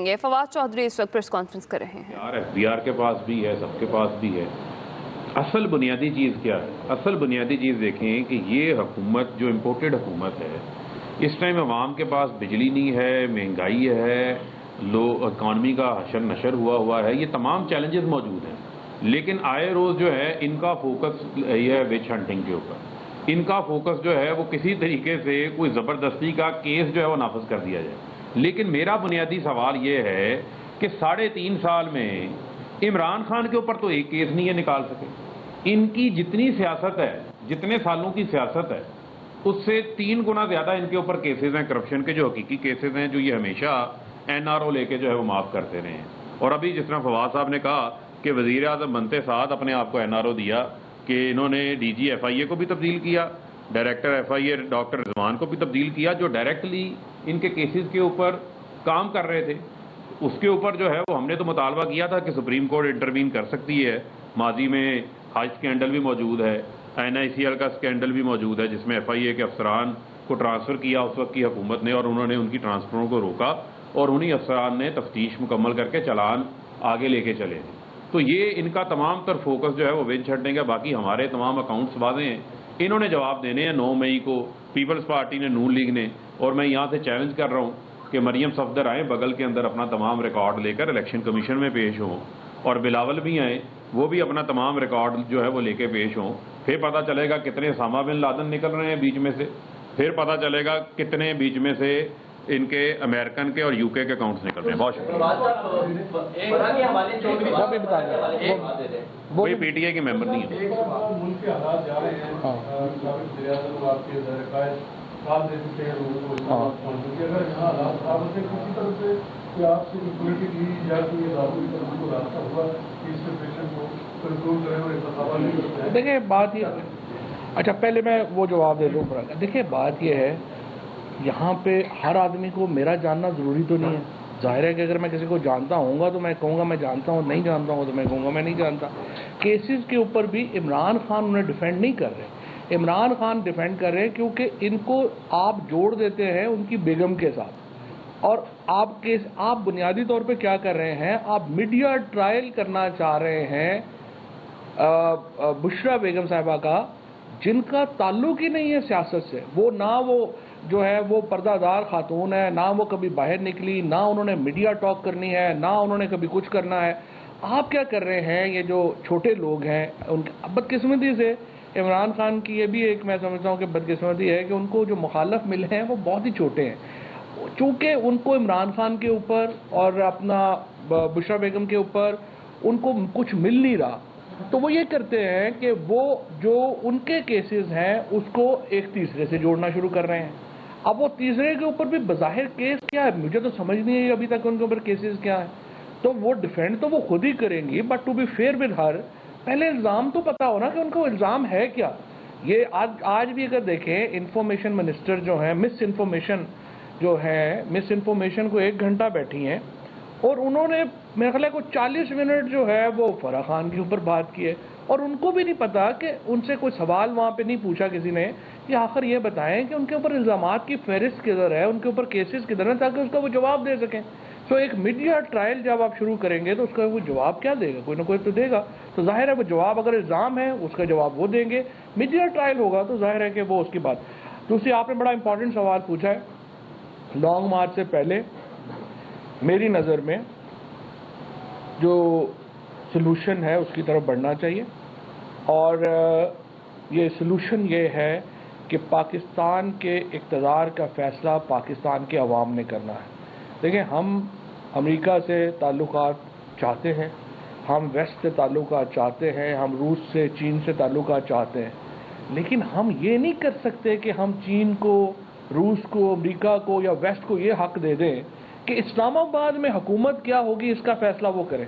گے؟ فواد چودھری اس وقت press conference کر رہے ہیں. یار FBR کے پاس بھی ہے، سب کے پاس بھی ہے. اصل بنیادی چیز کیا ہے؟ اصل بنیادی چیز دیکھیں کہ یہ حکومت جو امپورٹڈ حکومت ہے، اس ٹائم عوام کے پاس بجلی نہیں ہے، مہنگائی ہے، اکانومی کا حشر نشر ہوا ہے، یہ تمام چیلنجز موجود ہیں. لیکن آئے روز جو ہے ان کا فوکس یہ ہے وچ ہنٹنگ کے اوپر. ان کا فوکس جو ہے وہ کسی طریقے سے کوئی زبردستی کا کیس جو ہے وہ نافذ کر دیا جائے. لیکن میرا بنیادی سوال یہ ہے کہ 3.5 سال میں عمران خان کے اوپر تو ایک کیس نہیں ہے نکال سکے. ان کی جتنی سیاست ہے، جتنے سالوں کی سیاست ہے، اس سے 3 گنا زیادہ ان کے اوپر کیسز ہیں کرپشن کے، جو حقیقی کیسز ہیں، جو یہ ہمیشہ NRO لے کے جو ہے وہ معاف کرتے رہے ہیں. اور ابھی جس طرح فواد صاحب نے کہا کہ وزیر اعظم بنتے ساتھ اپنے آپ کو NRO دیا، کہ انہوں نے DG FIA کو بھی تبدیل کیا، ڈائریکٹر FIA ڈاکٹر رضوان کو بھی تبدیل کیا، جو ڈائریکٹلی ان کے کیسز کے اوپر کام کر رہے تھے. اس کے اوپر جو ہے وہ ہم نے تو مطالبہ کیا تھا کہ سپریم کورٹ انٹروین کر سکتی ہے. ماضی میں حج اسکینڈل بھی موجود ہے، NICL کا اسکینڈل بھی موجود ہے، جس میں FIA کے افسران کو ٹرانسفر کیا اس وقت کی حکومت نے، اور انہوں نے ان کی ٹرانسفروں کو روکا، اور انہی افسران نے تفتیش مکمل کر کے چلان آگے لے کے چلے. تو یہ ان کا تمام تر فوکس جو ہے وہ ونچ ہٹنگ ہے. باقی ہمارے تمام اکاؤنٹس واضح ہیں، انہوں نے جواب دینے ہیں 9 مئی کو، پیپلز پارٹی نے، نون لیگ نے. اور میں یہاں سے چیلنج کر رہا ہوں کہ مریم صفدر آئیں بغل کے اندر اپنا تمام ریکارڈ لے کر الیکشن کمیشن میں پیش ہوں، اور بلاول بھی آئیں، وہ بھی اپنا تمام ریکارڈ جو ہے وہ لے کے پیش ہوں. پھر پتہ چلے گا کتنے اسامہ بن لادن نکل رہے ہیں بیچ میں سے، پھر پتہ چلے گا کتنے بیچ میں سے ان کے امریکن کے اور UK کے اکاؤنٹس نکل رہے ہیں. بہت شکریہ. کوئی PTI کے ممبر نہیں ہے. دیکھیں بات یہ، اچھا پہلے میں وہ جواب دے دوں. دیکھیں بات یہ ہے، یہاں پہ ہر آدمی کو میرا جاننا ضروری تو نہیں ہے. ظاہر ہے کہ اگر میں کسی کو جانتا ہوں گا تو میں کہوں گا میں جانتا ہوں، نہیں جانتا ہوں تو میں کہوں گا میں نہیں جانتا. کیسز کے اوپر بھی عمران خان انہیں ڈیفینڈ نہیں کر رہے. عمران خان ڈیفینڈ کر رہے ہیں کیونکہ ان کو آپ جوڑ دیتے ہیں ان کی بیگم کے ساتھ. اور آپ بنیادی طور پہ کیا کر رہے ہیں، آپ میڈیا ٹرائل کرنا چاہ رہے ہیں بشرا بیگم صاحبہ کا، جن کا تعلق ہی نہیں ہے سیاست سے. وہ نہ وہ جو ہے وہ پردہ دار خاتون ہے، نہ وہ کبھی باہر نکلی، نہ انہوں نے میڈیا ٹاک کرنی ہے، نہ انہوں نے کبھی کچھ کرنا ہے. آپ کیا کر رہے ہیں، یہ جو چھوٹے لوگ ہیں ان کی بدقسمتی سے عمران خان کی یہ بھی ایک میں سمجھتا ہوں کہ بدقسمتی ہے کہ ان کو جو مخالف ملے ہیں وہ بہت ہی چھوٹے ہیں. چونکہ ان کو عمران خان کے اوپر اور اپنا بشرا بیگم کے اوپر ان کو کچھ مل نہیں رہا، تو وہ یہ کرتے ہیں کہ وہ جو ان کے کیسز ہیں اس کو ایک تیسرے سے جوڑنا شروع کر رہے ہیں. اب وہ تیسرے کے اوپر بھی بظاہر کیس کیا ہے، مجھے تو سمجھ نہیں ہے ابھی تک ان کے اوپر کیسز کیا ہے. تو وہ ڈیفینڈ تو وہ خود ہی کریں گی، but to be fair with her, پہلے الزام تو پتا ہونا کہ ان کو الزام ہے کیا. یہ آج بھی اگر دیکھیں انفارمیشن منسٹر جو ہیں، مس انفارمیشن جو ہے، مس انفارمیشن کو 1 گھنٹہ بیٹھی ہیں، اور انہوں نے میرے خیال کو 40 منٹ جو ہے وہ فرح خان کے اوپر بات کی ہے. اور ان کو بھی نہیں پتا کہ ان سے کوئی سوال وہاں پہ نہیں پوچھا کسی نے کہ آخر یہ بتائیں کہ ان کے اوپر الزامات کی فہرست کدھر ہے، ان کے اوپر کیسز کدھر ہیں، تاکہ اس کا وہ جواب دے سکیں. تو ایک میڈیا ٹرائل جب آپ شروع کریں گے تو اس کا وہ جواب کیا دے گا، کوئی نہ کوئی تو دے گا. تو ظاہر ہے وہ جواب، اگر الزام ہے اس کا جواب وہ دیں گے. میڈیا ٹرائل ہوگا تو ظاہر ہے کہ وہ اس کی بات. دوسری آپ نے بڑا امپورٹنٹ سوال پوچھا ہے. لانگ مارچ سے پہلے میری نظر میں جو سلوشن ہے اس کی طرف بڑھنا چاہیے، اور یہ سلوشن یہ ہے کہ پاکستان کے اقتدار کا فیصلہ پاکستان کے عوام نے کرنا ہے. دیکھیں ہم امریکہ سے تعلقات چاہتے ہیں، ہم ویسٹ سے تعلقات چاہتے ہیں، ہم روس سے، چین سے تعلقات چاہتے ہیں، لیکن ہم یہ نہیں کر سکتے کہ ہم چین کو، روس کو، امریکہ کو یا ویسٹ کو یہ حق دے دیں کہ اسلام آباد میں حکومت کیا ہوگی اس کا فیصلہ وہ کریں.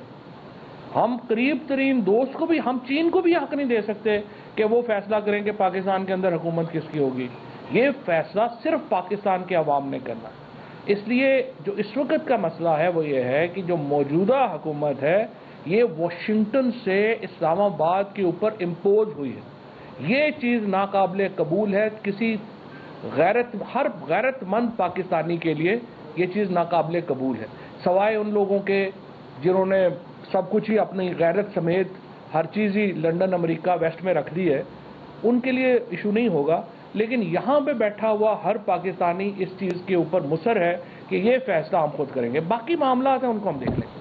ہم قریب ترین دوست کو بھی، ہم چین کو بھی حق نہیں دے سکتے کہ وہ فیصلہ کریں کہ پاکستان کے اندر حکومت کس کی ہوگی. یہ فیصلہ صرف پاکستان کے عوام نے کرنا ہے. اس لیے جو اس وقت کا مسئلہ ہے وہ یہ ہے کہ جو موجودہ حکومت ہے یہ واشنگٹن سے اسلام آباد کے اوپر امپوز ہوئی ہے. یہ چیز ناقابل قبول ہے. کسی ہر غیرت مند پاکستانی کے لیے یہ چیز ناقابل قبول ہے. سوائے ان لوگوں کے جنہوں نے سب کچھ ہی اپنی غیرت سمیت ہر چیز ہی لنڈن امریکہ ویسٹ میں رکھ دی ہے، ان کے لیے ایشو نہیں ہوگا. لیکن یہاں پہ بیٹھا ہوا ہر پاکستانی اس چیز کے اوپر مصر ہے کہ یہ فیصلہ ہم خود کریں گے. باقی معاملات ہیں ان کو ہم دیکھ لیں گے.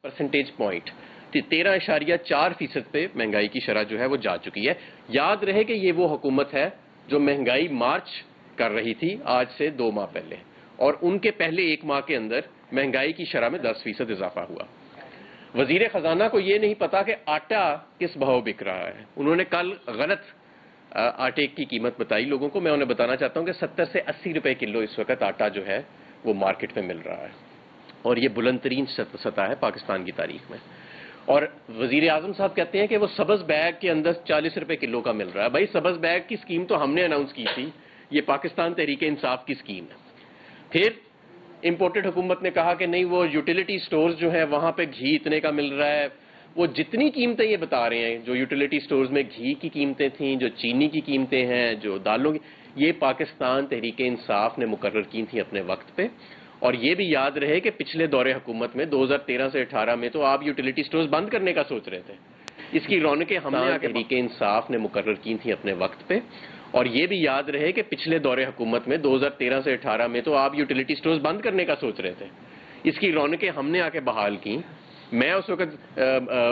پرسنٹیج پوائنٹ 13.4% پہ مہنگائی کی شرح جو ہے وہ جا چکی ہے. یاد رہے کہ یہ وہ حکومت ہے جو مہنگائی مارچ کر رہی تھی آج سے 2 ماہ پہلے، اور ان کے پہلے 1 ماہ کے اندر مہنگائی کی شرح میں 10% اضافہ ہوا. وزیر خزانہ کو یہ نہیں پتا کہ آٹا کس بھاؤ بک رہا ہے. انہوں نے کل غلط آٹے کی قیمت بتائی لوگوں کو. میں انہیں بتانا چاہتا ہوں کہ 70 سے 80 روپے کلو اس وقت آٹا جو ہے وہ مارکیٹ میں مل رہا ہے، اور یہ بلند ترین سطح ہے پاکستان کی تاریخ میں. اور وزیر اعظم صاحب کہتے ہیں کہ وہ سبز بیگ کے اندر 40 روپے کلو کا مل رہا ہے. بھائی سبز بیگ کی اسکیم تو ہم نے اناؤنس کی تھی، یہ پاکستان تحریک انصاف کی اسکیم ہے. پھر امپورٹڈ حکومت نے کہا کہ نہیں وہ یوٹیلیٹی سٹورز جو ہیں وہاں پہ گھی اتنے کا مل رہا ہے. وہ جتنی قیمتیں یہ بتا رہے ہیں، جو یوٹیلیٹی سٹورز میں گھی کی قیمتیں تھیں، جو چینی کی قیمتیں ہیں، جو دالوں کی، یہ پاکستان تحریک انصاف نے مقرر کی تھیں اپنے وقت پہ. اور یہ بھی یاد رہے کہ پچھلے دور حکومت میں 2013 سے 18 میں تو آپ یوٹیلیٹی سٹورز بند کرنے کا سوچ رہے تھے. اس کی رونقیں ہم نے تحریک انصاف نے مقرر کی تھیں اپنے وقت پہ. اور یہ بھی یاد رہے کہ پچھلے دور حکومت میں 2013 سے 18 میں تو آپ یوٹیلیٹی سٹورز بند کرنے کا سوچ رہے تھے. اس کی رونقیں ہم نے آ کے بحال کی. میں اس وقت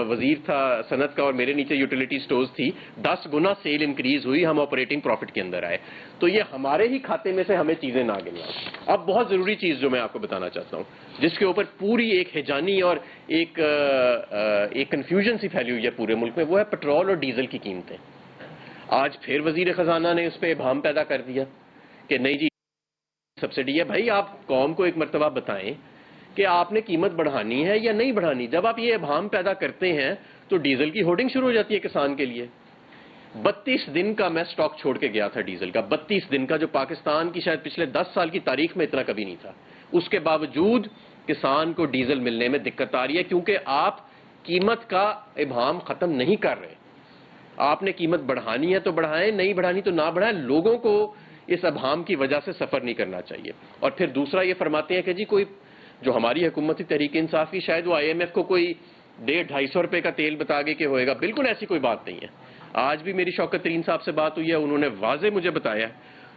وزیر تھا صنعت کا، اور میرے نیچے یوٹیلیٹی سٹورز تھی. 10 گنا سیل انکریز ہوئی، ہم آپریٹنگ پروفٹ کے اندر آئے. تو یہ ہمارے ہی کھاتے میں سے ہمیں چیزیں نہ گنیں. اب بہت ضروری چیز جو میں آپ کو بتانا چاہتا ہوں، جس کے اوپر پوری ایک ہیجانی اور ایک کنفیوژن سی پھیلی ہوئی ہے پورے ملک میں، وہ ہے پیٹرول اور ڈیزل کی قیمتیں. آج پھر وزیر خزانہ نے اس پہ ابہام پیدا کر دیا کہ نہیں جی سبسڈی ہے. بھائی آپ قوم کو ایک مرتبہ بتائیں کہ آپ نے قیمت بڑھانی ہے یا نہیں بڑھانی. جب آپ یہ ابہام پیدا کرتے ہیں تو ڈیزل کی ہورڈنگ شروع ہو جاتی ہے کسان کے لیے. 32 دن کا میں سٹاک چھوڑ کے گیا تھا ڈیزل کا، 32 دن کا، جو پاکستان کی شاید پچھلے 10 سال کی تاریخ میں اتنا کبھی نہیں تھا. اس کے باوجود کسان کو ڈیزل ملنے میں دقت آ رہی ہے، کیونکہ آپ قیمت کا ابہام ختم نہیں کر رہے. آپ نے قیمت بڑھانی ہے تو بڑھائیں، نہیں بڑھانی تو نہ بڑھائیں. لوگوں کو اس ابہام کی وجہ سے سفر نہیں کرنا چاہیے. اور پھر دوسرا یہ فرماتے ہیں کہ جی کوئی جو ہماری حکومتی تحریک انصاف کی، شاید وہ IMF کو کوئی 150-250 روپے کا تیل بتا گے کہ ہوئے گا. بالکل ایسی کوئی بات نہیں ہے. آج بھی میری شوکت ترین صاحب سے بات ہوئی ہے، انہوں نے واضح مجھے بتایا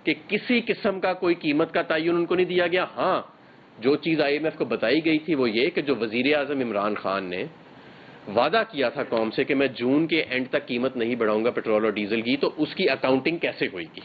کہ کسی قسم کا کوئی قیمت کا تعین ان کو نہیں دیا گیا. ہاں جو چیز IMF کو بتائی گئی تھی وہ یہ کہ جو وزیر اعظم عمران خان نے وعدہ کیا تھا قوم سے کہ میں جون کے اینڈ تک قیمت نہیں بڑھاؤں گا پیٹرول اور ڈیزل کی، تو اس کی اکاؤنٹنگ کیسے ہوئے گی،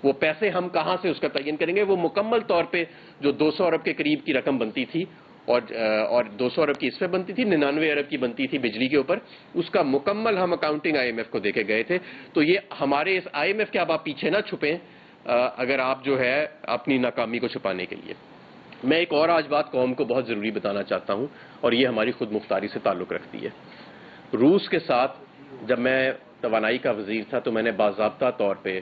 وہ پیسے ہم کہاں سے اس کا تعین کریں گے. وہ مکمل طور پہ جو 200 ارب کے قریب کی رقم بنتی تھی، اور 200 ارب کی اس پہ بنتی تھی، 99 ارب کی بنتی تھی بجلی کے اوپر، اس کا مکمل ہم اکاؤنٹنگ IMF کو دے کے گئے تھے. تو یہ ہمارے اس IMF کے اب آپ پیچھے نہ چھپیں اگر آپ جو ہے اپنی ناکامی کو چھپانے کے لیے. میں ایک اور آج بات قوم کو بہت ضروری بتانا چاہتا ہوں، اور یہ ہماری خود مختاری سے تعلق رکھتی ہے. روس کے ساتھ جب میں توانائی کا وزیر تھا تو میں نے باضابطہ طور پہ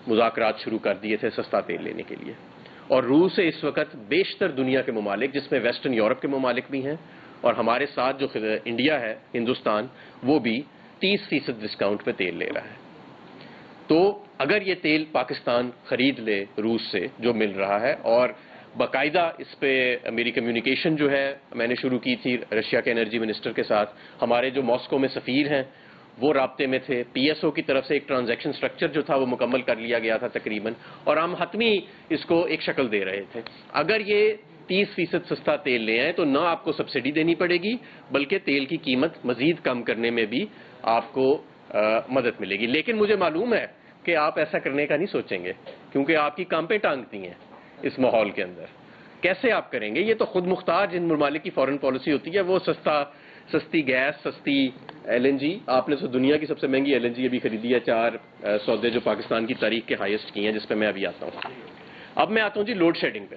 مذاکرات شروع کر دیے تھے سستا تیل لینے کے لیے. اور روس سے اس وقت بیشتر دنیا کے ممالک، جس میں ویسٹرن یورپ کے ممالک بھی ہیں، اور ہمارے ساتھ جو انڈیا ہے، ہندوستان، وہ بھی 30% ڈسکاؤنٹ پہ تیل لے رہا ہے. تو اگر یہ تیل پاکستان خرید لے روس سے جو مل رہا ہے، اور باقاعدہ اس پہ میری کمیونیکیشن جو ہے میں نے شروع کی تھی رشیا کے انرجی منسٹر کے ساتھ، ہمارے جو ماسکو میں سفیر ہیں وہ رابطے میں تھے، PSO کی طرف سے ایک ٹرانزیکشن سٹرکچر جو تھا وہ مکمل کر لیا گیا تھا تقریباً، اور ہم حتمی اس کو ایک شکل دے رہے تھے. اگر یہ 30% سستا تیل لے آئیں تو نہ آپ کو سبسڈی دینی پڑے گی، بلکہ تیل کی قیمت مزید کم کرنے میں بھی آپ کو مدد ملے گی. لیکن مجھے معلوم ہے کہ آپ ایسا کرنے کا نہیں سوچیں گے، کیونکہ آپ کی کانپیں ٹانگتی ہیں اس ماحول کے اندر. کیسے آپ کریں گے؟ یہ تو خود مختار جن ممالک کی فورن پالیسی ہوتی ہے، وہ سستی گیس، سستی LNG، آپ نے دنیا کی سب سے مہنگی LNG ابھی خریدی ہے، 4 سودے جو پاکستان کی تاریخ کے ہائیسٹ کی ہیں، جس پہ میں ابھی آتا ہوں. اب میں آتا ہوں جی لوڈ شیڈنگ پہ.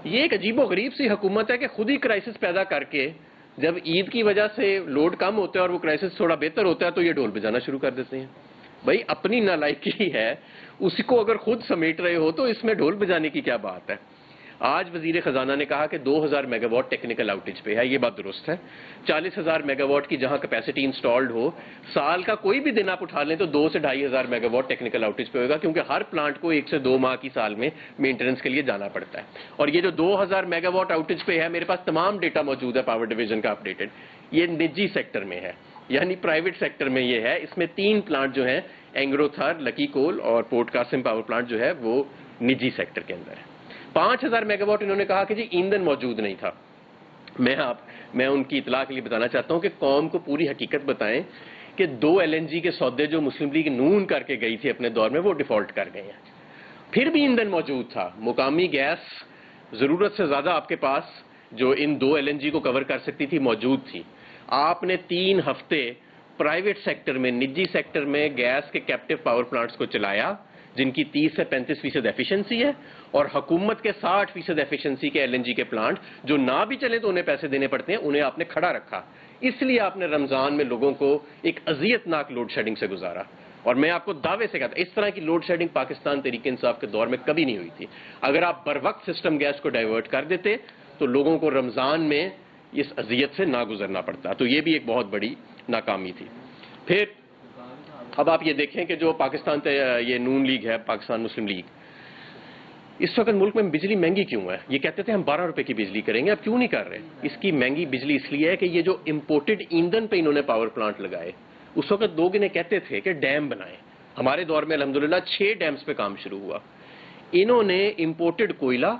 یہ ایک عجیب و غریب سی حکومت ہے کہ خود ہی کرائسس پیدا کر کے جب عید کی وجہ سے لوڈ کم ہوتا ہے اور وہ کرائسس تھوڑا بہتر ہوتا ہے تو یہ ڈھول بجانا شروع کر دیتے ہیں. بھائی اپنی نالائکی ہے، اسی کو اگر خود سمیٹ رہے ہو تو اس میں ڈھول بجانے کی کیا بات ہے. آج وزیر خزانہ نے کہا کہ 2000 میگا واٹ ٹیکنیکل آؤٹیج پہ ہے، یہ بات درست ہے۔ 40,000 میگا واٹ کی جہاں کیپیسٹی انسٹالڈ ہو، سال کا کوئی بھی دن آپ اٹھا لیں تو 2 سے 2,500 میگا واٹ ٹیکنیکل آؤٹیج پہ ہوگا، کیونکہ ہر پلانٹ کو 1 سے 2 ماہ کی سال میں مینٹیننس کے لیے جانا پڑتا ہے۔ اور یہ جو 2000 میگا واٹ آؤٹیج پہ ہے، میرے پاس تمام ڈیٹا موجود ہے پاور ڈویژن کا اپڈیٹڈ، یہ نجی سیکٹر میں ہے، یعنی پرائیویٹ سیکٹر میں یہ ہے۔ اس میں 3 پلانٹ جو ہیں، اینگرو تھر، لکی کول اور پورٹ قاسم پاور پلانٹ جو ہے وہ نجی سیکٹر کے اندر ہے۔ 5,000 میگا واٹ انہوں نے کہا کہ جی ایندھن موجود نہیں تھا۔ میں ان کی اطلاع کے لیے بتانا چاہتا ہوں کہ قوم کو پوری حقیقت بتائیں کہ 2 LNG کے سودے جو مسلم لیگ نون کر کے گئی تھی اپنے دور میں، وہ ڈیفالٹ کر گئے ہیں۔ پھر بھی ایندھن موجود تھا، مقامی گیس ضرورت سے زیادہ آپ کے پاس جو ان 2 LNG کو کور کر سکتی تھی موجود تھی۔ آپ نے 3 ہفتے پرائیویٹ سیکٹر میں، نجی سیکٹر میں گیس کے کیپٹیو پاور پلانٹس کو چلایا، جن کی 30 سے 35% ایفیشنسی ہے، اور حکومت کے 60% ایفیشنسی کے LNG کے پلانٹ جو نہ بھی چلے تو انہیں پیسے دینے پڑتے ہیں، انہیں آپ نے کھڑا رکھا۔ اس لیے آپ نے رمضان میں لوگوں کو ایک اذیت ناک لوڈ شیڈنگ سے گزارا، اور میں آپ کو دعوے سے کہتا ہوں اس طرح کی لوڈ شیڈنگ پاکستان تحریک انصاف کے دور میں کبھی نہیں ہوئی تھی۔ اگر آپ بر وقت سسٹم گیس کو ڈائیورٹ کر دیتے تو لوگوں کو رمضان میں اس اذیت سے نہ گزرنا پڑتا، تو یہ بھی ایک بہت بڑی ناکامی تھی۔ پھر اب آپ یہ دیکھیں کہ جو پاکستان یہ نون لیگ ہے، پاکستان مسلم لیگ، اس وقت ملک میں بجلی مہنگی کیوں ہے؟ یہ کہتے تھے ہم 12 روپے کی بجلی کریں گے، اب کیوں نہیں کر رہے؟ اس کی مہنگی بجلی اس لیے ہے کہ یہ جو امپورٹڈ ایندھن پہ انہوں نے پاور پلانٹ لگائے، اس وقت لوگ انہیں کہتے تھے کہ ڈیم بنائیں۔ ہمارے دور میں الحمدللہ 6 ڈیمز پہ کام شروع ہوا۔ انہوں نے امپورٹڈ کوئلہ،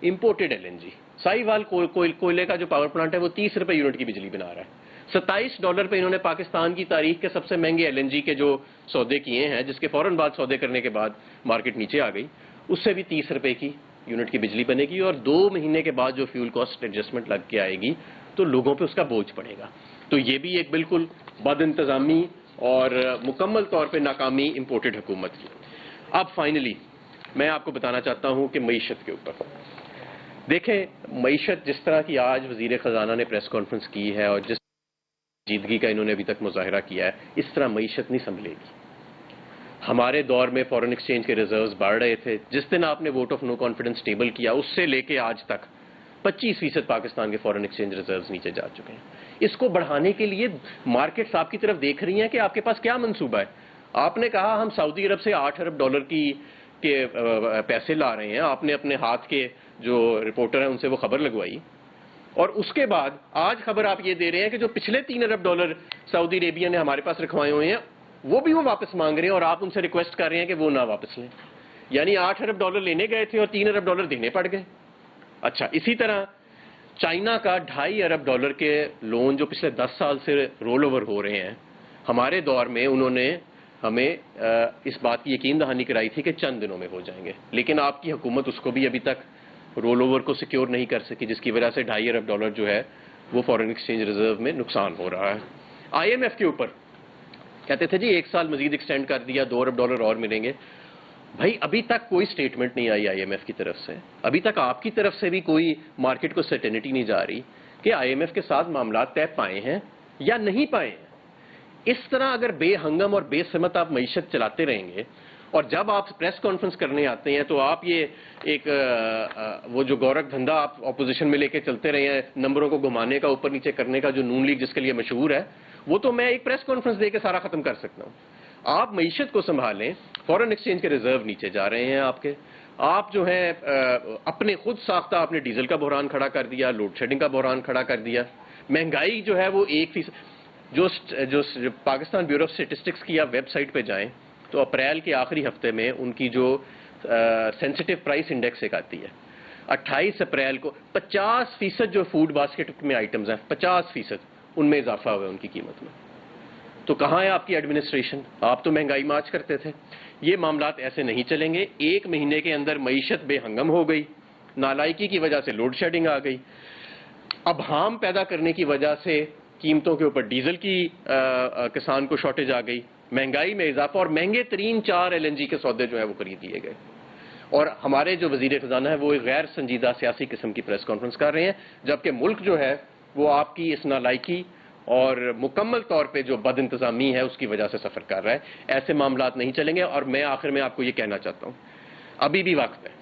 امپورٹڈ LNG، ساہیوال کوئلے کا جو پاور پلانٹ ہے وہ 30 روپے یونٹ کی بجلی بنا رہا ہے۔ $27 پہ انہوں نے پاکستان کی تاریخ کے سب سے مہنگے LNG کے جو سودے کیے ہیں، جس کے فوراً بعد سودے کرنے کے بعد مارکیٹ نیچے آ گئی، اس سے بھی 30 روپے کی یونٹ کی بجلی بنے گی، اور 2 مہینے کے بعد جو فیول کاسٹ ایڈجسٹمنٹ لگ کے آئے گی تو لوگوں پہ اس کا بوجھ پڑے گا۔ تو یہ بھی ایک بالکل بد انتظامی اور مکمل طور پہ ناکامی امپورٹڈ حکومت کی۔ اب فائنلی میں آپ کو بتانا چاہتا ہوں کہ معیشت کے اوپر دیکھیں، معیشت جس طرح کی آج وزیر خزانہ نے پریس کانفرنس کی ہے اور جس جیدگی کا انہوں نے ابھی تک مظاہرہ کیا ہے، اس طرح معیشت نہیں سنبھلے گی۔ ہمارے دور میں فورن ایکسچینج کے ریزروز بڑھ رہے تھے، جس دن آپ نے vote of no confidence table کیا اس سے لے کے آج تک 25% پاکستان کے فورن ایکسچینج ریزروز نیچے جا چکے ہیں۔ اس کو بڑھانے کے لیے مارکیٹس آپ کی طرف دیکھ رہی ہیں کہ آپ کے پاس کیا منصوبہ ہے۔ آپ نے کہا ہم سعودی عرب سے $8 ارب کے پیسے لا رہے ہیں، آپ نے اپنے ہاتھ کے جو رپورٹر ہیں ان سے وہ خبر لگوائی، اور اس کے بعد آج خبر آپ یہ دے رہے ہیں کہ جو پچھلے $3 ارب سعودی عربیہ نے ہمارے پاس رکھوائے ہوئے ہیں وہ بھی وہ واپس مانگ رہے ہیں، اور آپ ان سے ریکویسٹ کر رہے ہیں کہ وہ نہ واپس لیں۔ یعنی $8 ارب لینے گئے تھے اور $3 ارب دینے پڑ گئے۔ اچھا، اسی طرح چائنا کا $2.5 ارب کے لون جو پچھلے 10 سال سے رول اوور ہو رہے ہیں، ہمارے دور میں انہوں نے ہمیں اس بات کی یقین دہانی کرائی تھی کہ چند دنوں میں ہو جائیں گے، لیکن آپ کی حکومت اس کو بھی ابھی تک رول اوور کو سیکیور نہیں کر سکی، جس کی وجہ سے $2.5 ارب جو ہے وہ فورن ایکسچینج ریزرو میں نقصان ہو رہا ہے۔ IMF کے اوپر کہتے تھے جی 1 سال مزید ایکسٹینڈ کر دیا، $2 ارب اور ملیں گے۔ بھائی ابھی تک کوئی سٹیٹمنٹ نہیں آئی IMF کی طرف سے، ابھی تک آپ کی طرف سے بھی کوئی مارکیٹ کو سرٹینٹی نہیں جا رہی کہ IMF کے ساتھ معاملات طے پائے ہیں یا نہیں پائے ہیں۔ اس طرح اگر بے ہنگم اور بے سمت آپ معیشت چلاتے رہیں گے، اور جب آپ پریس کانفرنس کرنے آتے ہیں تو آپ یہ ایک وہ جو گورکھ دھندا آپ اپوزیشن میں لے کے چلتے رہے ہیں، نمبروں کو گھمانے کا، اوپر نیچے کرنے کا، جو نون لیگ جس کے لیے مشہور ہے، وہ تو میں ایک پریس کانفرنس دے کے سارا ختم کر سکتا ہوں۔ آپ معیشت کو سنبھالیں، فورن ایکسچینج کے ریزرو نیچے جا رہے ہیں آپ جو ہیں اپنے خود ساختہ آپ نے ڈیزل کا بحران کھڑا کر دیا، لوڈ شیڈنگ کا بحران کھڑا کر دیا، مہنگائی جو ہے وہ 1%۔ جو پاکستان بیورو آف اسٹیٹسٹکس کی آپ ویب سائٹ پہ جائیں تو اپریل کے آخری ہفتے میں ان کی جو سینسٹیو پرائس انڈیکس ایک آتی ہے، 28 اپریل کو 50% جو فوڈ باسکٹ میں آئٹمز ہیں 50% ان میں اضافہ ہوا ہے ان کی قیمت میں۔ تو کہاں ہے آپ کی ایڈمنسٹریشن؟ آپ تو مہنگائی مارچ کرتے تھے۔ یہ معاملات ایسے نہیں چلیں گے۔ 1 مہینے کے اندر معیشت بے ہنگم ہو گئی، نالائکی کی وجہ سے لوڈ شیڈنگ آ گئی، ابہام پیدا کرنے کی وجہ سے قیمتوں کے اوپر ڈیزل کی کسان کو شارٹیج آ گئی، مہنگائی میں اضافہ، اور مہنگے ترین 4 LNG کے سودے جو ہیں وہ خرید لیے گئے۔ اور ہمارے جو وزیر خزانہ ہے وہ ایک غیر سنجیدہ سیاسی قسم کی پریس کانفرنس کر رہے ہیں، جبکہ ملک جو ہے وہ آپ کی اس نالائکی اور مکمل طور پہ جو بد انتظامی ہے اس کی وجہ سے سفر کر رہا ہے۔ ایسے معاملات نہیں چلیں گے۔ اور میں آخر میں آپ کو یہ کہنا چاہتا ہوں، ابھی بھی وقت ہے،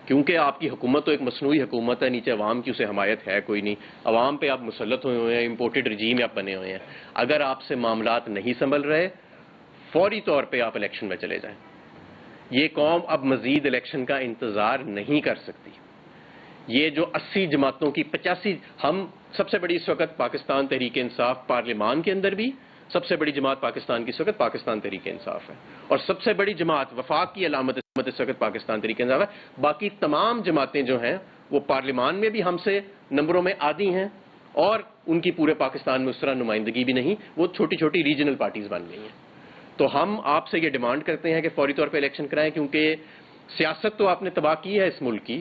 کیونکہ آپ کی حکومت تو ایک مصنوعی حکومت ہے، نیچے عوام کی اسے حمایت ہے کوئی نہیں، عوام پہ آپ مسلط ہوئے ہیں، امپورٹڈ رجیم آپ بنے ہوئے ہیں. اگر آپ سے معاملات نہیں سنبھل رہے فوری طور پہ آپ الیکشن میں چلے جائیں. یہ قوم اب مزید الیکشن کا انتظار نہیں کر سکتی. یہ جو 80 جماعتوں کی 85، ہم سب سے بڑی اس وقت پاکستان تحریک انصاف پارلیمان کے اندر بھی سب سے بڑی جماعت پاکستان کی اس وقت پاکستان تحریک انصاف ہے، اور سب سے بڑی جماعت وفاق کی علامت اس وقت پاکستان تحریک انصاف ہے. باقی تمام جماعتیں جو ہیں وہ پارلیمان میں بھی ہم سے نمبروں میں آدھی ہیں، اور ان کی پورے پاکستان میں اس طرح نمائندگی بھی نہیں، وہ چھوٹی چھوٹی ریجنل پارٹیز بن گئی ہیں. تو ہم آپ سے یہ ڈیمانڈ کرتے ہیں کہ فوری طور پہ الیکشن کرائیں، کیونکہ سیاست تو آپ نے تباہ کی ہے اس ملک کی،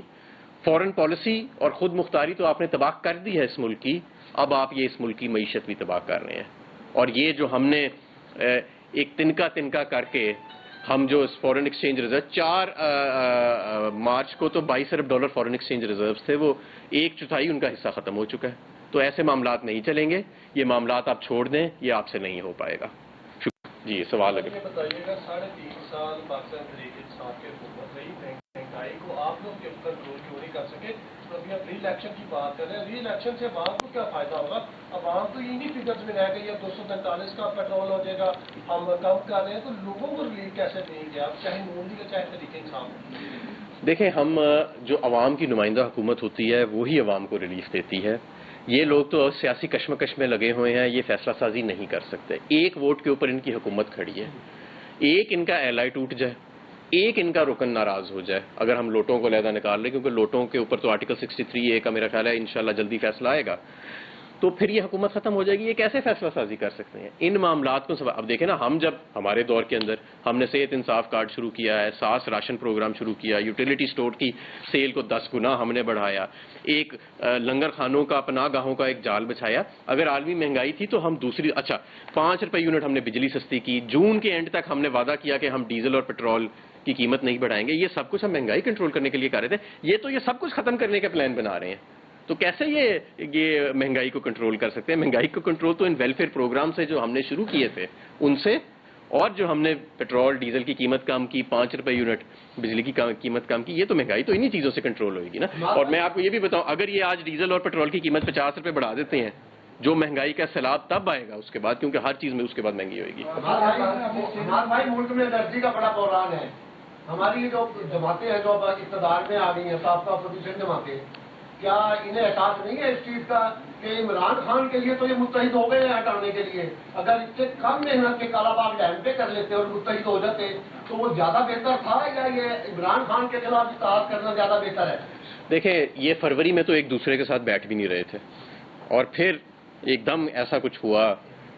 فورن پالیسی اور خود مختاری تو آپ نے تباہ کر دی ہے اس ملک کی، اب آپ یہ اس ملک کی معیشت بھی تباہ کر رہے ہیں. اور یہ جو ہم نے ایک تنکا کر کے ہم جو اس فورن ایکسچینج ریزرو 4 مارچ کو تو $22 ارب فورن ایکسچینج ریزروز تھے، وہ 1/4 ان کا حصہ ختم ہو چکا ہے. تو ایسے معاملات نہیں چلیں گے، یہ معاملات آپ چھوڑ دیں، یہ آپ سے نہیں ہو پائے گا. جی سوال اگر بتائیے گا 3.5 سال پاکستان تحریک انصاف کی حکومت رہی، مہنگائی کو آپ لوگ کنٹرول کیوں نہیں کر سکے؟ ابھی آپ ری الیکشن کی بات کر رہے ہیں، ری الیکشن سے عوام کو کیا فائدہ ہوگا؟ عوام تو انہی فگرز میں رہ گئی ہے، 243 کا پیٹرول ہو جائے گا، ہم کم کر رہے ہیں، تو لوگوں کو ریلیف کیسے دیں گے آپ، چاہے نون لیگ چاہے تحریک انصاف؟ دیکھیں، ہم جو عوام کی نمائندہ حکومت ہوتی ہے وہی عوام کو ریلیف دیتی ہے. یہ لوگ تو سیاسی کشمکش میں لگے ہوئے ہیں، یہ فیصلہ سازی نہیں کر سکتے. ایک ووٹ کے اوپر ان کی حکومت کھڑی ہے، ایک ان کا ایل آئی ٹوٹ جائے، ایک ان کا رکن ناراض ہو جائے، اگر ہم لوٹوں کو علیحدہ نکال لیں، کیونکہ لوٹوں کے اوپر تو آرٹیکل 63A کا میرا خیال ہے انشاءاللہ جلدی فیصلہ آئے گا، تو پھر یہ حکومت ختم ہو جائے گی. یہ کیسے فیصلہ سازی کر سکتے ہیں ان معاملات کو؟ اب دیکھیں نا، ہم جب ہمارے دور کے اندر ہم نے صحت انصاف کارڈ شروع کیا ہے، ساس راشن پروگرام شروع کیا، یوٹیلیٹی سٹور کی سیل کو 10 گنا ہم نے بڑھایا، ایک لنگر خانوں کا پناہ گاہوں کا ایک جال بچھایا. اگر عالمی مہنگائی تھی تو ہم دوسری 5 روپے یونٹ ہم نے بجلی سستی کی. جون کے اینڈ تک ہم نے وعدہ کیا کہ ہم ڈیزل اور پیٹرول کی قیمت نہیں بڑھائیں گے. یہ سب کچھ ہم مہنگائی کنٹرول کرنے کے لیے کر رہے تھے. یہ سب کچھ ختم کرنے کے پلان بنا رہے ہیں. تو کیسے یہ مہنگائی کو کنٹرول کر سکتے ہیں؟ مہنگائی کو کنٹرول تو ان ویلفیئر پروگرام سے جو ہم نے شروع کیے تھے ان سے، اور جو ہم نے پیٹرول ڈیزل کی قیمت کم کی، 5 روپے یونٹ بجلی کی قیمت کم کی، یہ تو مہنگائی تو انہی چیزوں سے کنٹرول ہوئے گی نا. اور میں آپ کو یہ بھی بتاؤں، اگر یہ آج ڈیزل اور پیٹرول کی قیمت 50 روپے بڑھا دیتے ہیں، جو مہنگائی کا سیلاب تب آئے گا اس کے بعد، کیونکہ ہر چیز میں اس کے بعد مہنگی ہوئے گی. ہمارے بھائی ملک میں انرجی کا بڑا بحران ہے. ہماری جو جماعتیں ہیں جو اقتدار میں آ گئی ہیں، سابقہ اپوزیشن جماعتیں، کیا انہیں احساس نہیں ہے اس چیز کا کہ عمران خان کے لیے تو یہ متحد ہو گئے ہیں ہٹانے کے لیے؟ اگر اس سے کم محنت کے کالا باغ ڈیم پہ کر لیتے اور متحد ہو جاتے تو وہ زیادہ بہتر تھا، یا یہ عمران خان کے خلاف اتحاد کرنا زیادہ بہتر ہے؟ دیکھیں، یہ فروری میں تو ایک دوسرے کے ساتھ بیٹھ بھی نہیں رہے تھے، اور پھر ایک دم ایسا کچھ ہوا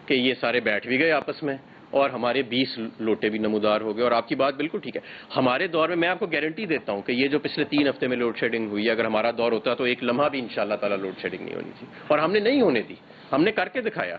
کہ یہ سارے بیٹھ بھی گئے آپس میں، اور ہمارے 20 لوٹے بھی نمودار ہو گئے. اور آپ کی بات بالکل ٹھیک ہے. ہمارے دور میں آپ کو گارنٹی دیتا ہوں کہ یہ جو پچھلے 3 ہفتے میں لوڈ شیڈنگ ہوئی ہے، اگر ہمارا دور ہوتا تو ایک لمحہ بھی انشاءاللہ تعالی لوڈ شیڈنگ نہیں ہونی تھی، اور ہم نے نہیں ہونے دی. ہم نے کر کے دکھایا.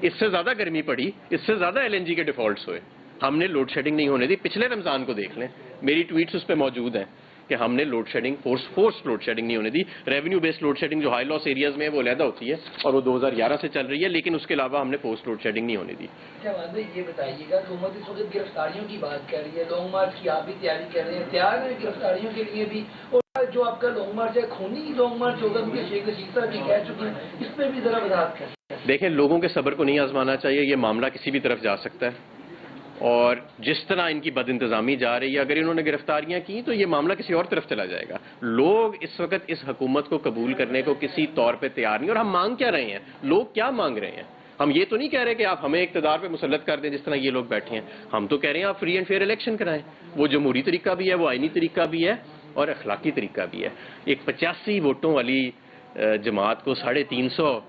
اس سے زیادہ گرمی پڑی، اس سے زیادہ LNG کے ڈیفالٹس ہوئے، ہم نے لوڈ شیڈنگ نہیں ہونے دی. پچھلے رمضان کو دیکھ لیں، میری ٹویٹس اس پہ موجود ہیں کہ ہم نے load shedding force load shedding نہیں ہونے دی. ریونیو بیسڈ لوڈ شیڈنگ جو ہائی لاس ایریاز میں ہے وہ علیحدہ ہوتی ہے، اور وہ 2011 سے چل رہی ہے، لیکن اس کے علاوہ ہم نے فورس لوڈ شیڈنگ نہیں ہونے دی. یہ بتائیے گا، حکومت اس وقت گرفتاریوں کی بات کر رہی ہے، لانگ مارچ کی آپ بھی تیاری کر رہے ہیں، تیار ہیں گرفتاریوں کے لیے بھی؟ اور جو آپ کا لانگ مارچ ہے خونی لانگ مارچ ہوگا، کیونکہ شیخ رشید صاحب بھی کہہ چکے ہیں، اس پہ بھی ذرا وضاحت کریں. دیکھیں، لوگوں کے صبر کو نہیں آزمانا چاہیے. یہ معاملہ کسی بھی طرف جا سکتا ہے، اور جس طرح ان کی بد انتظامی جا رہی ہے، اگر انہوں نے گرفتاریاں کی تو یہ معاملہ کسی اور طرف چلا جائے گا. لوگ اس وقت اس حکومت کو قبول کرنے کو کسی طور پہ تیار نہیں. اور ہم مانگ کیا رہے ہیں؟ لوگ کیا مانگ رہے ہیں؟ ہم یہ تو نہیں کہہ رہے کہ آپ ہمیں اقتدار پہ مسلط کر دیں جس طرح یہ لوگ بیٹھے ہیں. ہم تو کہہ رہے ہیں آپ فری اینڈ فیئر الیکشن کرائیں. وہ جمہوری طریقہ بھی ہے، وہ آئینی طریقہ بھی ہے، اور اخلاقی طریقہ بھی ہے. ایک 85 ووٹوں والی جماعت کو 350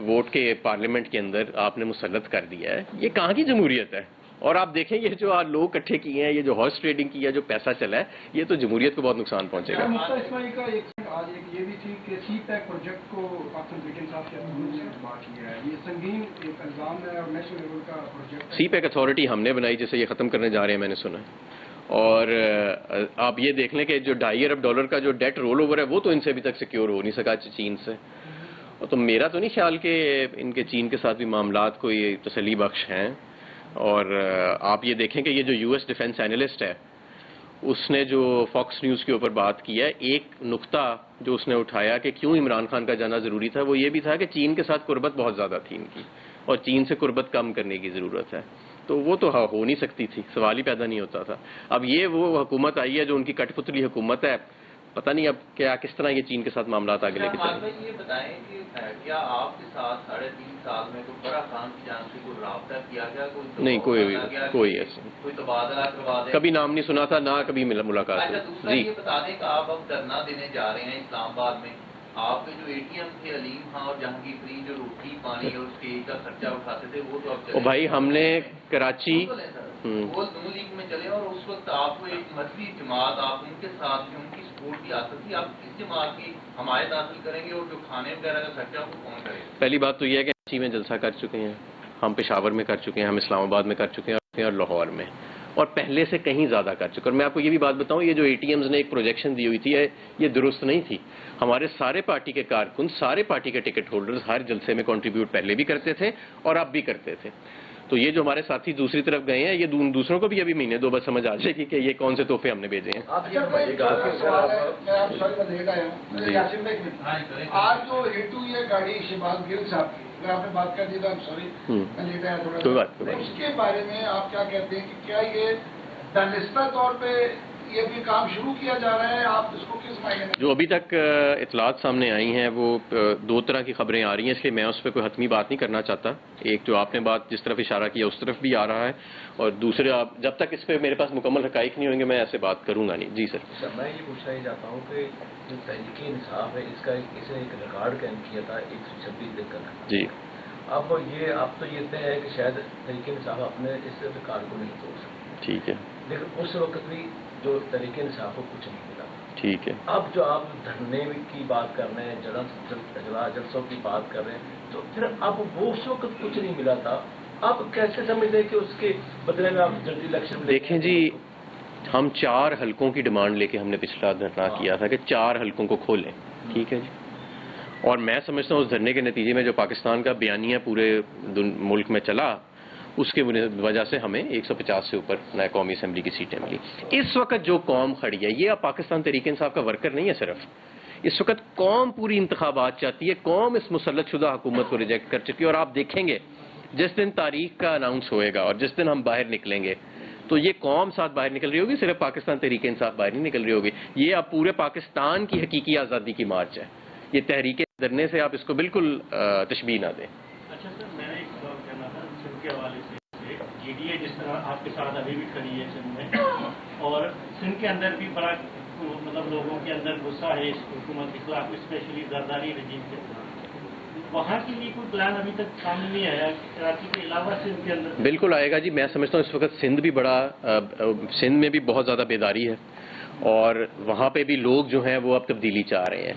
ووٹ کے پارلیمنٹ کے اندر آپ نے مسلط کر دیا ہے. یہ کہاں کی جمہوریت ہے؟ اور آپ دیکھیں، یہ جو لوگ اکٹھے کیے ہیں، یہ جو ہارس ٹریڈنگ کی ہے، جو پیسہ چلا ہے، یہ تو جمہوریت کو بہت نقصان پہنچے گا. اسماعیل کا آج ایک یہ بھی تھی کہ سی پیک پروجیکٹ کو پاکستان تحریک انصاف کے حکومت سے دبا کیا ہے. یہ سنگین ایک الزام ہے، اور نیشنل لیول کا پروجیکٹ. سی پیک اتھارٹی ہم نے بنائی، جسے یہ ختم کرنے جا رہے ہیں، میں نے سنا. اور آپ یہ دیکھ لیں کہ جو $2.5 ارب کا جو ڈیٹ رول اوور ہے، وہ تو ان سے ابھی تک سیکیور ہو نہیں سکا چین سے. تو میرا تو نہیں خیال کہ ان کے چین کے ساتھ بھی معاملات کوئی تسلی بخش ہیں. اور آپ یہ دیکھیں کہ یہ جو US ڈیفنس اینالسٹ ہے، اس نے جو فاکس نیوز کے اوپر بات کی ہے، ایک نقطہ جو اس نے اٹھایا کہ کیوں عمران خان کا جانا ضروری تھا، وہ یہ بھی تھا کہ چین کے ساتھ قربت بہت زیادہ تھی ان کی، اور چین سے قربت کم کرنے کی ضرورت ہے. تو وہ تو ہو نہیں سکتی تھی، سوال ہی پیدا نہیں ہوتا تھا. اب یہ وہ حکومت آئی ہے جو ان کی کٹ پتلی حکومت ہے، پتہ نہیں اب کیا کس طرح یہ چین کے ساتھ معاملات آگے لے کے چلیں. یہ بتائیں کہ کیا آپ کے ساتھ 3.5 سال میں کوئی فرح خان کی جانب سے کوئی رابطہ کیا گیا؟ نہیں، کوئی ایسا کوئی تبادلہ کروا دیں؟ کبھی نام نہیں سنا تھا، نہ کبھی ملاقات اچھا، ہوئی. دوسرا یہ بتا دیں کہ آپ اب دھرنا دینے جا رہے ہیں اسلام آباد میں. آپ کے جو اے ٹی ایم تھے علیم خان اور جہانگیر ترین، جو روٹی پانی اور اسٹیج کا خرچہ اٹھاتے تھے، وہ تو اب بھائی ہم نے کراچی وہ نون لیگ میں چلے، اور اس وقت آپ کو ایک مذہبی جماعت، آپ ان کے ساتھ تھے، ان کی سپورٹ کی حاصل تھی. آپ کس جماعت کی حمایت حاصل کریں گے، اور جو کھانے وغیرہ کا خرچہ وہ کون کرے گا؟ پہلی بات تو یہ ہے کہ کراچی میں جلسہ کر چکے ہیں ہم، پشاور میں کر چکے ہیں ہم، اسلام آباد میں کر چکے ہیں اور لاہور میں، اور پہلے سے کہیں زیادہ کر چکے. اور میں آپ کو یہ بھی بات بتاؤں، یہ جو اے ٹی ایمز نے ایک پروجیکشن دی ہوئی تھی، یہ درست نہیں تھی. ہمارے سارے پارٹی کے کارکن، سارے پارٹی کے ٹکٹ ہولڈرز ہر جلسے میں کنٹریبیوٹ پہلے بھی کرتے تھے اور اب بھی کرتے تھے. تو یہ جو ہمارے ساتھی دوسری طرف گئے ہیں، یہ دوسروں کو بھی ابھی مہینے دو بس سمجھ آ جائے گی کہ یہ کون سے تحفے ہم نے بھیجے ہیں. آج جو ہٹ ہوئی ہے گاڑی شہباز گل صاحب کی، اگر آپ نے بات کر دی تو سوری میں لیٹ آیا تھوڑا. کوئی بات نہیں. اس کے بارے میں آپ کیا کہتے ہیں کہ کیا یہ دانستہ طور پہ یہ بھی کام شروع کیا جا رہا ہے؟ آپ اس کو کس معنی میں؟ جو ابھی تک اطلاعات سامنے آئی ہیں وہ دو طرح کی خبریں آ رہی ہیں، اس لیے میں اس پہ کوئی حتمی بات نہیں کرنا چاہتا. ایک جو آپ نے بات جس طرف اشارہ کیا اس طرف بھی آ رہا ہے، اور دوسرے آپ جب تک اس پہ میرے پاس مکمل حقائق نہیں ہوں گے میں ایسے بات کروں گا نہیں. جی سر. میں یہ پوچھنا ہی چاہتا ہوں کہ جو تحریک انصاف ہے اس کا اسے ایک ریکارڈ قائم کیا تھا 126 دن کا. جی. اب تو یہ طے ہے کہ شاید تحریک انصاف اپنے اس ریکارڈ کو نہیں توڑ سکتے. ٹھیک ہے. لیکن اس وقت بھی جو تحریک انصاف کو کچھ نہیں ملا. ٹھیک ہے. اب جو آپ دھرنے کی بات کر رہے ہیں، جلسوں کی بات کر رہے ہیں، تو پھر اب وہ اس وقت کچھ نہیں ملا تھا، آپ کیسے سمجھتے ہیں کہ اس کے بدلے میں آپ جلدی الیکشن؟ دیکھیں جی، ہم 4 حلقوں کی ڈیمانڈ لے کے ہم نے پچھلا دھرنا کیا تھا کہ 4 حلقوں کو کھولیں. ٹھیک ہے جی. اور میں سمجھتا ہوں اس دھرنے کے نتیجے میں جو پاکستان کا بیانیہ پورے ملک میں چلا، اس کے وجہ سے ہمیں 150 سے اوپر نئے قومی اسمبلی کی سیٹیں ملی. اس وقت جو قوم کھڑی ہے، یہ اب پاکستان تحریک انصاف کا ورکر نہیں ہے صرف. اس وقت قوم پوری انتخابات چاہتی ہے، قوم اس مسلط شدہ حکومت کو ریجیکٹ کر چکی ہے. اور آپ دیکھیں گے جس دن تاریخ کا اناؤنس ہوئے گا اور جس دن ہم باہر نکلیں گے تو یہ قوم ساتھ باہر نکل رہی ہوگی، صرف پاکستان تحریک انصاف باہر نہیں نکل رہی ہوگی. یہ اب پورے پاکستان کی حقیقی آزادی کی مارچ ہے. یہ تحریک دھرنے سے آپ اس کو بالکل تشبیہ نہ دیں. اچھا سر، میں ایک سوال کہنا تھا سندھ کے حوالے سے. جی ڈی اے جس طرح آپ کے ساتھ ابھی بھی کھڑی ہے سندھ میں، اور سندھ کے اندر بھی بڑا مطلب لوگوں کے اندر غصہ ہے اس حکومت کے خلاف، اسپیشلی زرداری رجیم کے خلاف. وہاں کے لیے کوئی پلان ابھی تک سامنے نہیں آیا کراچی کے علاوہ سندھ کے اندر؟ بالکل آئے گا جی. میں سمجھتا ہوں اس وقت سندھ میں بھی بہت زیادہ بیداری ہے، اور وہاں پہ بھی لوگ جو ہیں وہ اب تبدیلی چاہ رہے ہیں.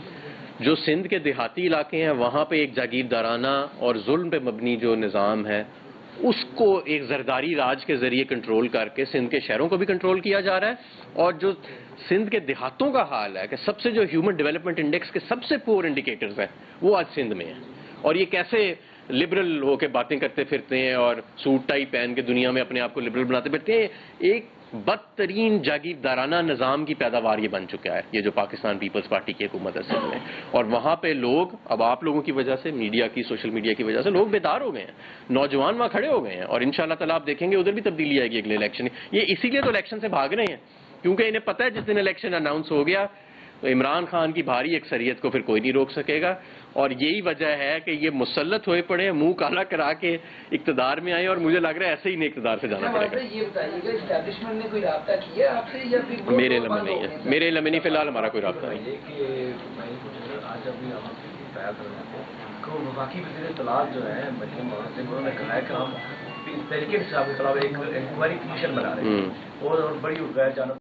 جو سندھ کے دیہاتی علاقے ہیں وہاں پہ ایک جاگیردارانہ اور ظلم پہ مبنی جو نظام ہے اس کو ایک زرداری راج کے ذریعے کنٹرول کر کے سندھ کے شہروں کو بھی کنٹرول کیا جا رہا ہے. اور جو سندھ کے دیہاتوں کا حال ہے کہ سب سے جو ہیومن ڈیولپمنٹ انڈیکس کے سب سے پور انڈیکیٹرز ہیں وہ آج سندھ میں ہیں. اور یہ کیسے لبرل ہو کے باتیں کرتے پھرتے ہیں اور سوٹ ٹائی پہن کے دنیا میں اپنے آپ کو لبرل بناتے پھرتے ہیں، ایک بدترین جاگیردارانہ نظام کی پیداوار یہ بن چکا ہے یہ جو پاکستان پیپلز پارٹی کی حکومت ہے سندھ میں. اور وہاں پہ لوگ اب آپ لوگوں کی وجہ سے، میڈیا کی، سوشل میڈیا کی وجہ سے لوگ بیدار ہو گئے ہیں، نوجوان وہاں کھڑے ہو گئے ہیں. اور انشاءاللہ تعالیٰ آپ دیکھیں گے ادھر بھی تبدیلی آئے گی اگلے الیکشن. یہ اسی لیے تو الیکشن سے بھاگ رہے ہیں کیونکہ انہیں پتہ ہے جس دن الیکشن اناؤنس ہو گیا تو عمران خان کی بھاری اکثریت کو پھر کوئی نہیں روک سکے گا. اور یہی وجہ ہے کہ یہ مسلط ہوئے پڑے ہیں، منہ کالا کرا کے اقتدار میں آئے، اور مجھے لگ رہا ہے ایسے ہی نہیں اقتدار سے جانا پڑے گا. یہ بتائیے گا اسٹیبلشمنٹ نے کوئی رابطہ کیا آپ سے یا پھر میرے علم میں نہیں ہے، میرے علم میں نہیں، فی الحال ہمارا کوئی رابطہ نہیں. آج ابھی ہم بیان کر رہے تھے وفاقی وزیر اطلاعات جو ہیں مریم مولانا سنگھ، انہوں نے کہا ہے کہ ہم تحریک انصاف کے خلاف ایک انکوائری کمیشن بنا رہے ہیں اور بڑی غیر جانب